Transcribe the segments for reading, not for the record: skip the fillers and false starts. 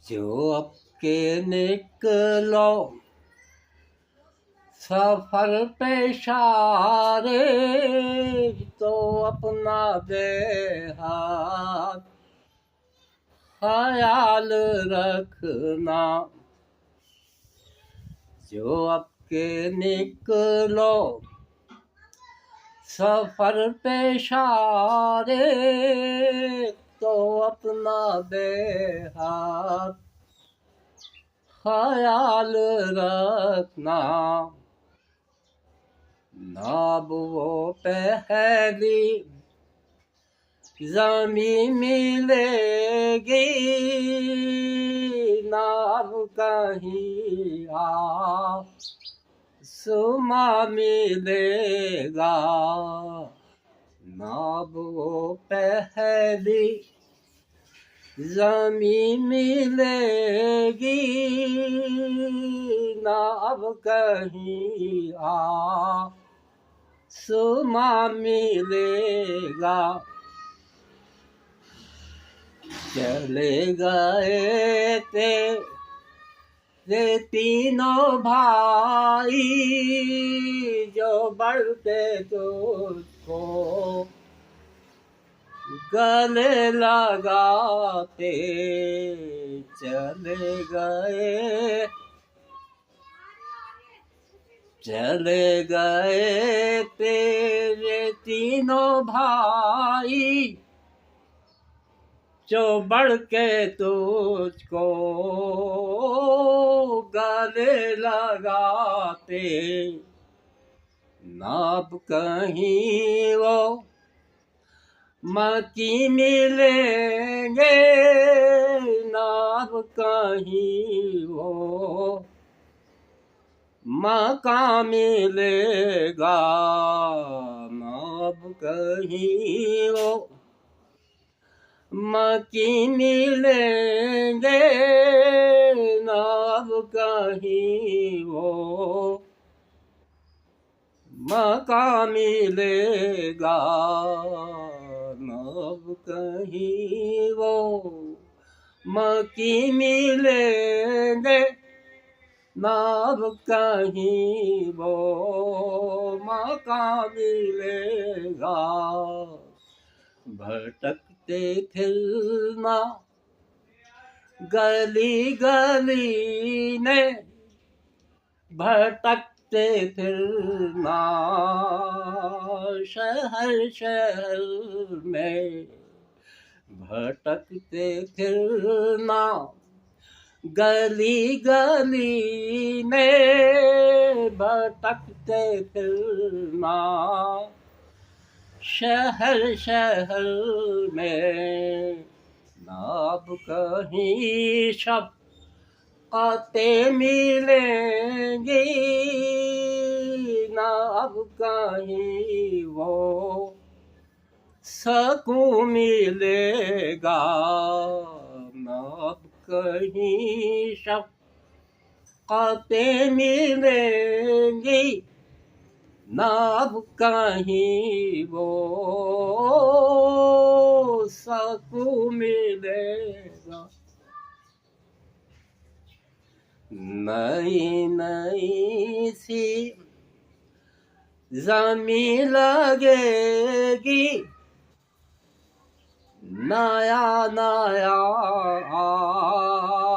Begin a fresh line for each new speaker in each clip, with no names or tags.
जो अब के निकलो सफर पे सारे, तो अपना दे हाथ ख्याल रखना। जो अब के निकलो सफर पे सारे, तो अपना दे हाथ ख्याल रखना। नाब वो पहली ज़मीं मिलेगी, नाब कहीं आसमां मिलेगा। नाब वो पहली ज़मीं मिलेगी, नाब कहीं आसमां मिलेगा। चले गए तेरे तीनों भाई, जो बढ़ते तुझको गले लगाते चले गए। चले गए तेरे तीनों भाई, जो बढ़ के तुझको गले लगाते। नाब कहीं वो मकी मिलेंगे, नाब कहीं वो मका मिलेगा। नाब कहीं वो मकी मिलेंगे, नाब कहीं वो मका मिलेगा। नाब कहीं वो मकी मिलेंगे, नाब कहीं वो मका मिलेगा। भटकते फिरना गली गली ने, भटकते फिरना शहर शहर में। भटकते फिरना गली गली ने, भटकते फिरना शहर शहर में। नाब कहीं शफ़क़तें मिलेंगी, नाब कहीं वो सकून मिलेगा। नाब कहीं शफ़क़तें मिलेंगी, नाब कहीं वो सकून मिलेगा। नई नई सी ज़मीं लगेगी, नया नया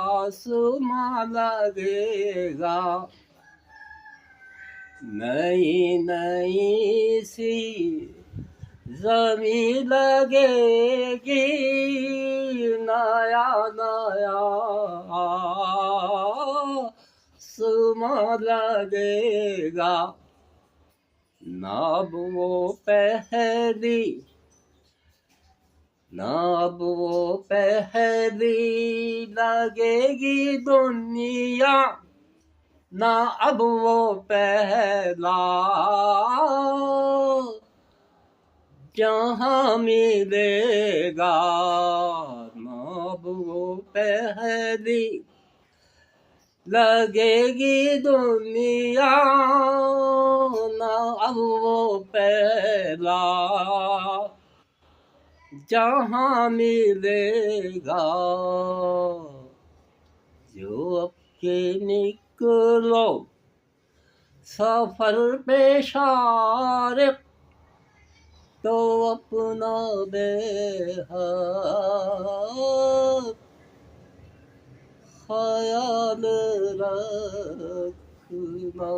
आसमां लगेगा। नई नई सी ज़मीं लगेगी, नया नया आसमां लगेगा। नाब वो पहली लगेगी दुनिया, ना अब वो पहला जहाँ मिलेगा। नाब वो पहली लगेगी दुनिया, ना अब वो पहला जहाँ मिलेगा। जो अब के निकलो सफर पे शारिक, तो अपना बेहाल ख्याल रखना।